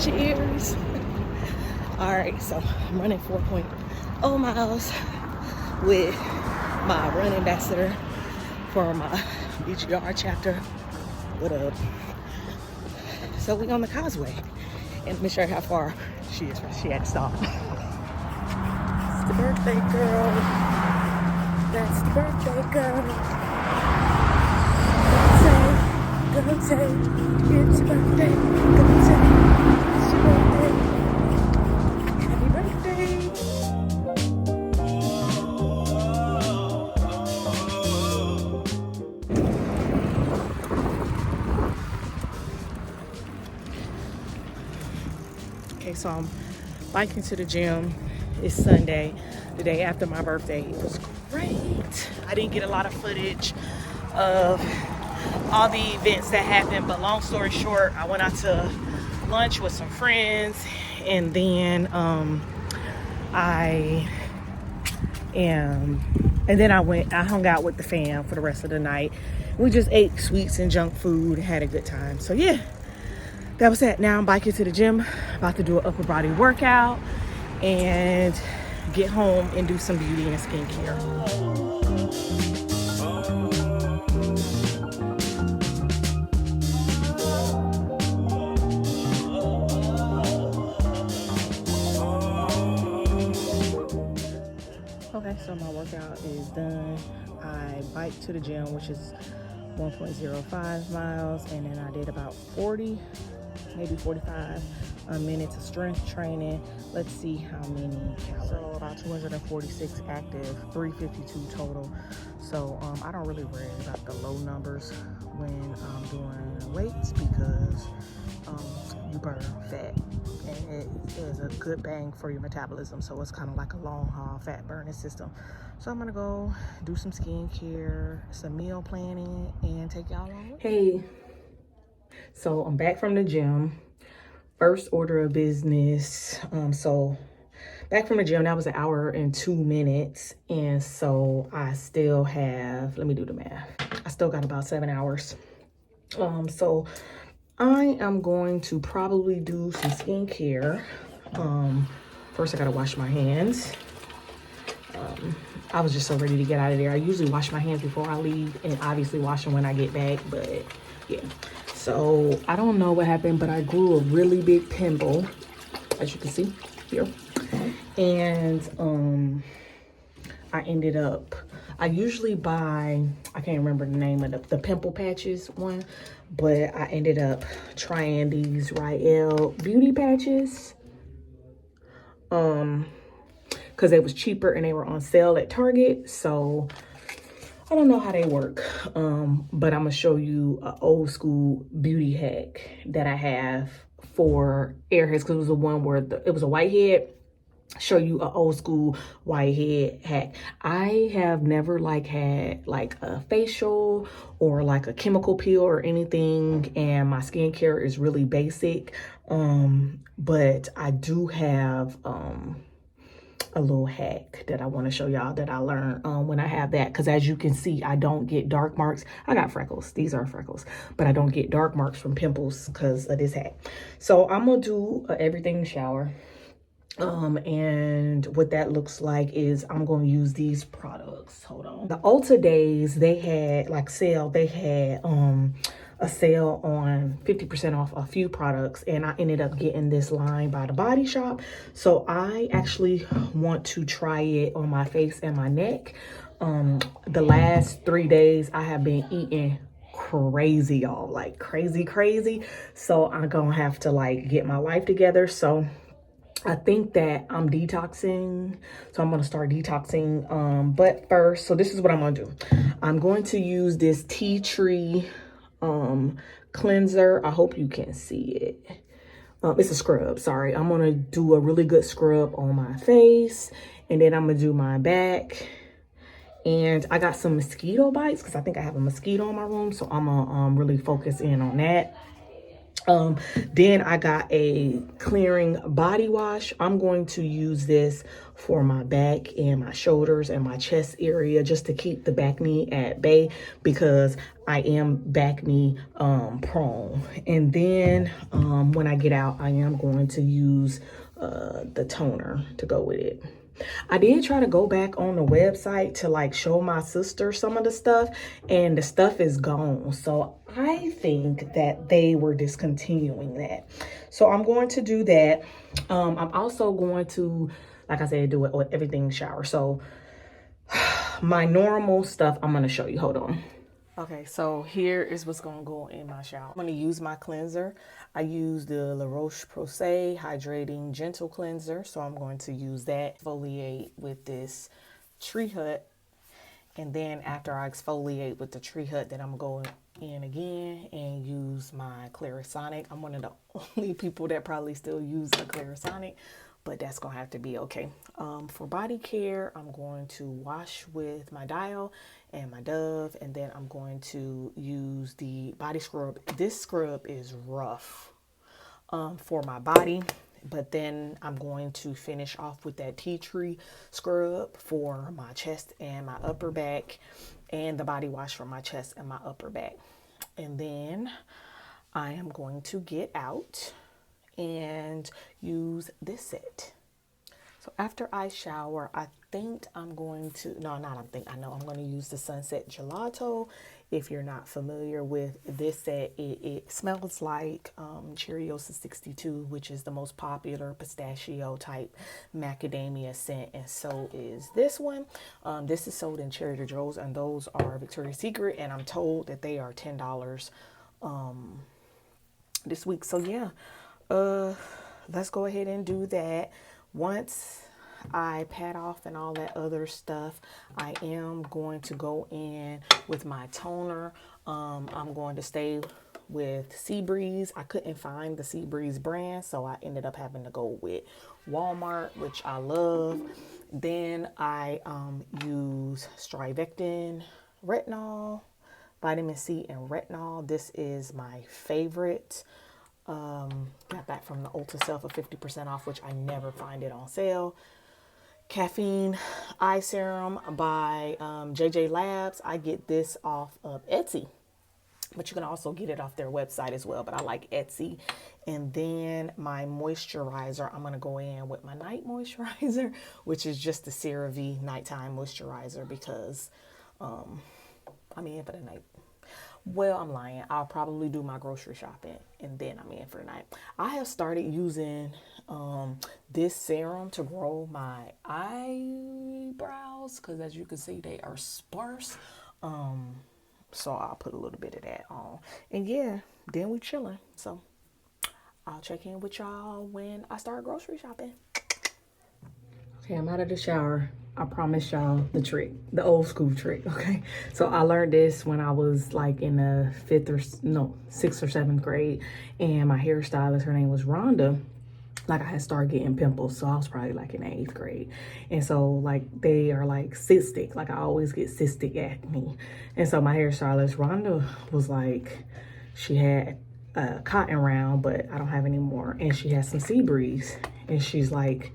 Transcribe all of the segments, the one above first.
Cheers. All right, so I'm running 4.0 miles with my run ambassador for my BGR chapter. What up? So we on the causeway, and let me show you how far she is. She had to stop. It's the birthday girl. That's the birthday girl. Go say, it's your birthday. Go say, it's your birthday. Happy birthday. Okay, so I'm biking to the gym. It's Sunday, the day after my birthday. It was great. I didn't get a lot of footage of all the events that happened, but long story short, I went out to lunch with some friends, and then I hung out with the fam for the rest of the night. We just ate sweets and junk food, had a good time. So yeah, that was that. Now I'm biking to the gym, about to do an upper body workout and get home and do some beauty and skincare. Okay, so my workout is done. I biked to the gym, which is 1.05 miles, and then I did about 40, maybe 45 minutes of strength training. Let's see how many calories. So about 246 active, 352 total. So I don't really worry about the low numbers when I'm doing weights because you burn fat, and it is a good bang for your metabolism. So it's kind of like a long haul fat burning system. So I'm gonna go do some skincare, some meal planning, and take y'all on. Hey, so I'm back from the gym. First order of business. So back from the gym, that was 1 hour and 2 minutes. And so I still have, let me do the math. I still got about 7 hours. So I am going to probably do some skincare. First I gotta wash my hands. I was just so ready to get out of there. I usually wash my hands before I leave and obviously wash them when I get back, but yeah. So I don't know what happened, but I grew a really big pimple, as you can see here. And I ended up, I usually buy, I can't remember the name of the pimple patches one, but I ended up trying these hile beauty patches. Because they was cheaper and they were on sale at Target. So I don't know how they work, but I'm gonna show you an old school beauty hack that I have for airheads, because it was the one where it was a whitehead. Show you an old school whitehead hack. I have never had like a facial or like a chemical peel or anything, and my skincare is really basic, but I do have a little hack that I want to show y'all that I learned when I have that, because as you can see, I don't get dark marks. I got freckles, these are freckles, but I don't get dark marks from pimples because of this hack. So I'm gonna do everything in the shower, and what that looks like is I'm going to use these products. Hold on. The Ulta Days, they had they had a sale on 50% off a few products, and I ended up getting this line by the Body Shop. So I actually want to try it on my face and my neck. The last 3 days I have been eating crazy, y'all, like crazy. So I'm gonna have to get my life together. So I think that I'm detoxing, so I'm gonna start detoxing. But first, so this is what I'm gonna do. I'm going to use this tea tree cleanser. I hope you can see it. It's a scrub, sorry. I'm gonna do a really good scrub on my face, and then I'm gonna do my back. And I got some mosquito bites because I think I have a mosquito in my room, so I'm gonna really focus in on that. Then I got a clearing body wash. I'm going to use this for my back and my shoulders and my chest area, just to keep the back knee at bay, because I am back knee prone. And then when I get out, I am going to use the toner to go with it. I did try to go back on the website to like show my sister some of the stuff, and the stuff is gone. So I think that they were discontinuing that. So I'm going to do that. I'm also going to, like I said, do it with everything in the shower. So my normal stuff, I'm going to show you. Hold on. Okay, so here is what's going to go in my shower. I'm going to use my cleanser. I use the La Roche-Posay Hydrating Gentle Cleanser, so I'm going to use that. Exfoliate with this Tree Hut, and then after I exfoliate with the Tree Hut, then I'm going to go in again and use my Clarisonic. I'm one of the only people that probably still use the Clarisonic, but that's going to have to be okay. For body care, I'm going to wash with my Dial and my Dove, and then I'm going to use the body scrub. This scrub is rough for my body, but then I'm going to finish off with that tea tree scrub for my chest and my upper back, and the body wash for my chest and my upper back. And then I am going to get out and use this set. So after I shower, I think I'm going to, no, not I think, I know I'm going to use the Sunset Gelato. If you're not familiar with this set, it smells like Cheerios 62, which is the most popular pistachio type macadamia scent, and so is this one. This is sold in Trader Joe's, and those are Victoria's Secret, and I'm told that they are $10 this week. So yeah, let's go ahead and do that. Once I pat off and all that other stuff, I am going to go in with my toner. I'm going to stay with Seabreeze. I couldn't find the Seabreeze brand, so I ended up having to go with Walmart, which I love. Then I use Strivectin, retinol, vitamin C, and retinol. This is my favorite. Got that from the Ulta sale for 50% off, which I never find it on sale. Caffeine eye serum by JJ Labs. I get this off of Etsy, but you can also get it off their website as well, but I like Etsy. And then my moisturizer, I'm going to go in with my night moisturizer, which is just the CeraVe nighttime moisturizer, because I'm in for the night. Well, I'm lying. I'll probably do my grocery shopping and then I'm in for the night. I have started using this serum to grow my eyebrows, because as you can see, they are sparse. So I'll put a little bit of that on. And yeah, then we chilling. So I'll check in with y'all when I start grocery shopping. Okay, I'm out of the shower. I promise y'all the trick, the old school trick, okay? So I learned this when I was like in the 6th or 7th grade, and my hairstylist, her name was Rhonda, like I had started getting pimples, so I was probably like in the 8th grade. And so like they are like cystic, like I always get cystic acne. And so my hairstylist, Rhonda, was like, she had a cotton round, but I don't have any more. And she has some Seabreeze, and she's like,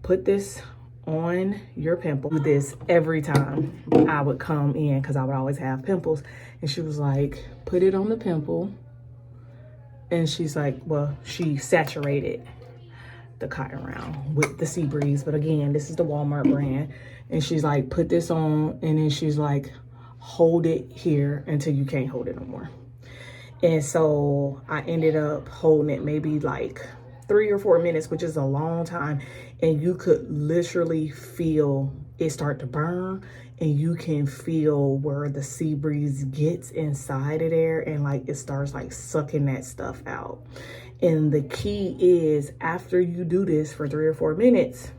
put this on your pimple. Do this every time I would come in, because I would always have pimples. And she was like, put it on the pimple. And she's like, well, she saturated the cotton round with the Seabreeze, but again, this is the Walmart brand. And she's like, put this on, and then she's like, hold it here until you can't hold it no more. And so I ended up holding it maybe like 3 or 4 minutes, which is a long time, and you could literally feel it start to burn, and you can feel where the Seabreeze gets inside of there, and like it starts like sucking that stuff out. And the key is, after you do this for 3 or 4 minutes,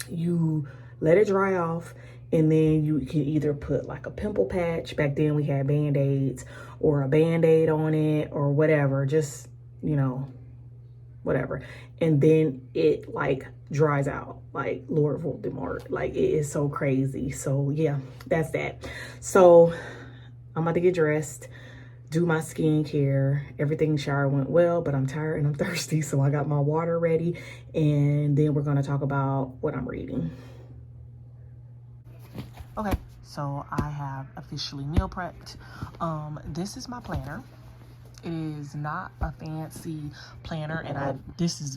you let it dry off, and then you can either put like a pimple patch, back then we had Band-Aids, or a Band-Aid on it, or whatever, just, you know, whatever. And then it like dries out like Lord Voldemort. Like it is so crazy. So yeah, that's that. So I'm about to get dressed, do my skincare. Everything shower went well, but I'm tired and I'm thirsty, so I got my water ready, and then we're gonna talk about what I'm reading. Okay, so I have officially meal prepped. This is my planner. It is not a fancy planner, and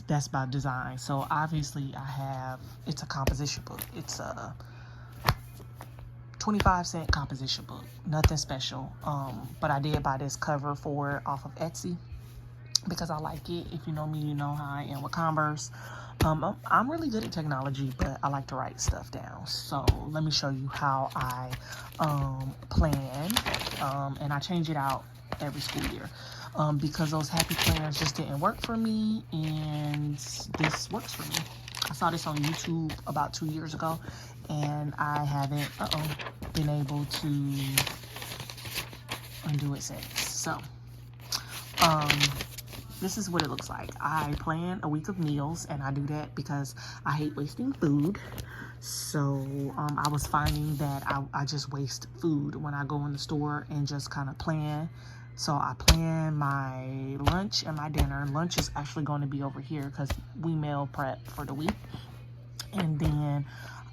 that's by design. So obviously it's a composition book. It's a 25-cent composition book, nothing special. But I did buy this cover for it off of Etsy because I like it. If you know me, you know how I am with Converse. I'm really good at technology, but I like to write stuff down. So let me show you how I plan, and I change it out every school year because those happy planners just didn't work for me, and this works for me. I saw this on YouTube about 2 years ago, and I haven't been able to undo it since. So this is what it looks like. I plan a week of meals, and I do that because I hate wasting food. So I was finding that I just waste food when I go in the store and just kind of plan. So I plan my lunch and my dinner. Lunch is actually going to be over here because we meal prep for the week. And then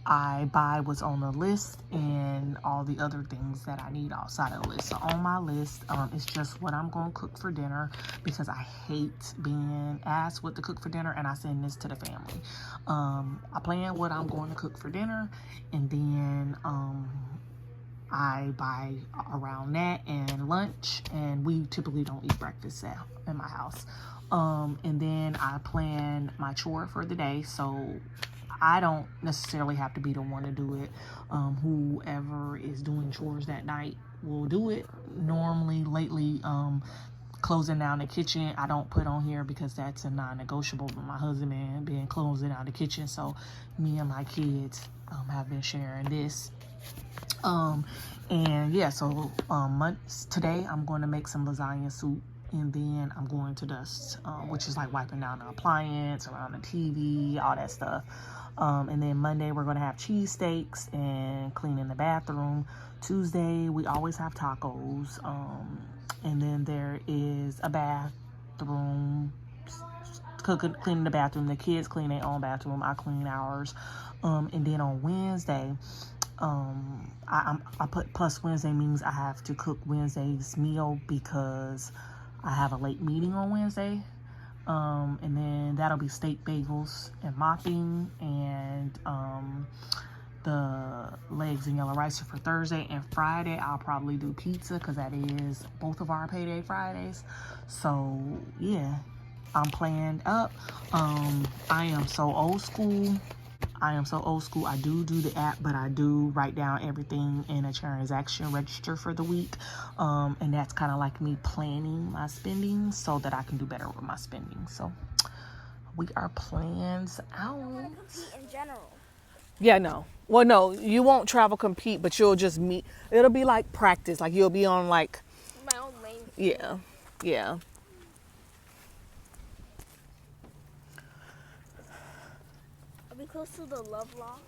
I buy what's on the list and all the other things that I need outside of the list. So on my list, it's just what I'm going to cook for dinner because I hate being asked what to cook for dinner, and I send this to the family. I plan what I'm going to cook for dinner, and then I buy around that and lunch, and we typically don't eat breakfast in my house. And then I plan my chore for the day, so I don't necessarily have to be the one to do it. Whoever is doing chores that night will do it. Normally, lately, closing down the kitchen, I don't put on here because that's a non-negotiable, but my husband been closing down the kitchen, so me and my kids have been sharing this. And yeah, so today I'm going to make some lasagna soup, and then I'm going to dust, which is like wiping down the appliance, around the TV, all that stuff. And then Monday we're going to have cheesesteaks and cleaning the bathroom. Tuesday we always have tacos. And then there is a bathroom, cleaning the bathroom. The kids clean their own bathroom. I clean ours. And then on Wednesday, I put plus Wednesday means I have to cook Wednesday's meal because I have a late meeting on Wednesday. And then that'll be steak, bagels, and mopping, and the legs and yellow rice are for Thursday. And Friday I'll probably do pizza because that is both of our payday Fridays. So yeah, I'm planned up. I am so old school. I do the app, but I do write down everything in a transaction register for the week. And that's kind of like me planning my spending so that I can do better with my spending. So we are plans out. Compete in general. Yeah, no. Well, no, you won't travel compete, but you'll just meet. It'll be like practice. Like you'll be on like. My own lane. Yeah, yeah. Are we close to the love lock?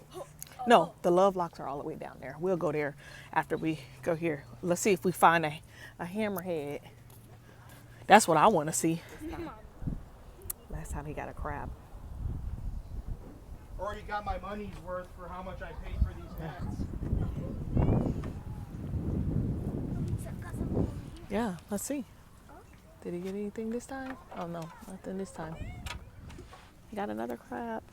No, the love locks are all the way down there. We'll go there after we go here. Let's see if we find a hammerhead. That's what I want to see. Last time he got a crab. Already got my money's worth for how much I paid for these hats. Yeah, let's see. Did he get anything this time? Oh no, nothing this time. He got another crab.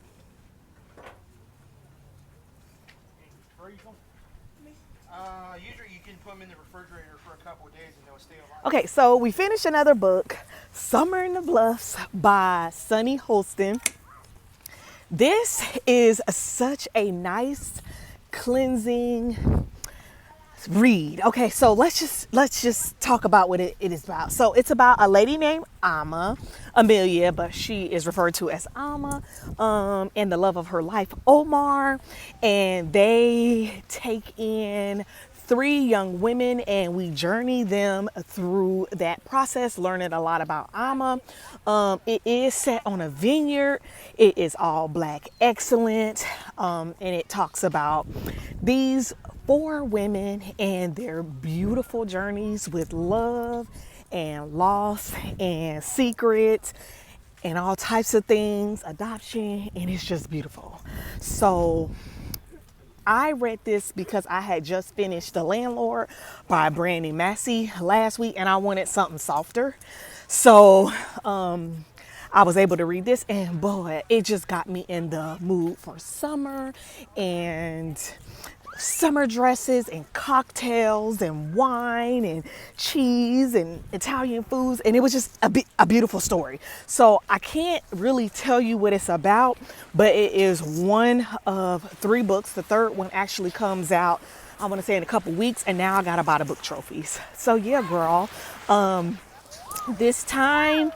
Usually you can put them in the refrigerator for a couple of days and they'll stay alive. Okay, so we finished another book, Summer in the Bluffs by Sunny Holston. This is such a nice, cleansing read. Okay, so let's just talk about what it is about. So it's about a lady named Amelia, but she is referred to as Amma, and the love of her life, Omar, and they take in 3 young women, and we journey them through that process, learning a lot about Amma. It is set on a vineyard. It is all Black excellence, and it talks about these 4 women and their beautiful journeys with love and loss and secrets and all types of things, adoption, and it's just beautiful. So I read this because I had just finished The Landlord by Brandy Massey last week and I wanted something softer. So I was able to read this and boy, it just got me in the mood for summer and summer dresses and cocktails and wine and cheese and Italian foods, and it was just a beautiful story. So I can't really tell you what it's about, but it is one of 3 books. The third one actually comes out, I want to say, in a couple weeks, and now I gotta buy the book trophies. So yeah, girl, this time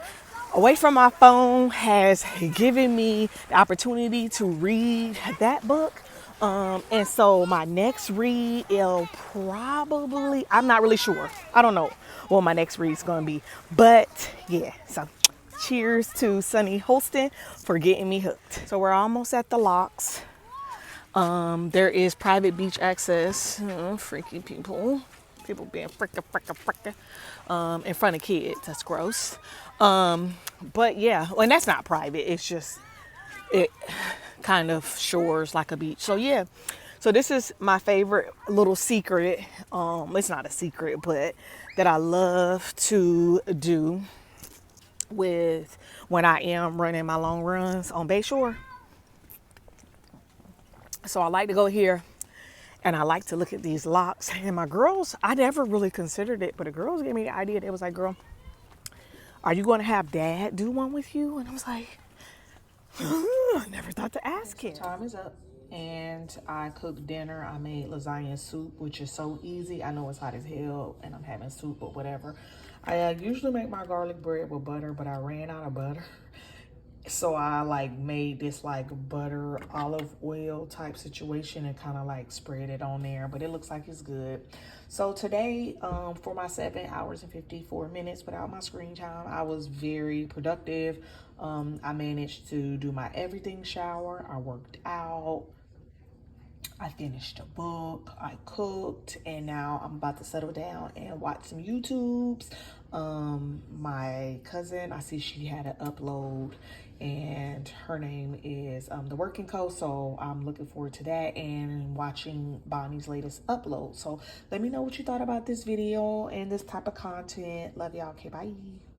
away from my phone has given me the opportunity to read that book. And so my next read, it'll probably, I'm not really sure. I don't know what my next read is going to be. But yeah, so cheers to Sunny Holston for getting me hooked. So we're almost at the locks. There is private beach access. Freaky people. People being fricka, in front of kids. That's gross. But yeah, well, and that's not private. It's just, it kind of shores like a beach. So yeah, so this is my favorite little secret. It's not a secret, but that I love to do with when I am running my long runs on Bayshore. So I like to go here and I like to look at these locks. And my girls, I never really considered it, but the girls gave me the idea. They was like, girl, are you going to have dad do one with you? And I was like, I never thought to ask him. Time is up and I cooked dinner. I made lasagna soup, which is so easy. I know it's hot as hell and I'm having soup, but whatever. I usually make my garlic bread with butter, but I ran out of butter. So I like made this like butter olive oil type situation and kind of like spread it on there, but it looks like it's good. So today, for my 7 hours and 54 minutes without my screen time, I was very productive. I managed to do my everything shower. I worked out. I finished a book, I cooked, and now I'm about to settle down and watch some YouTubes. My cousin, I see she had an upload and her name is The Working Co. So I'm looking forward to that and watching Bonnie's latest upload. So let me know what you thought about this video and this type of content. Love y'all. Okay, bye.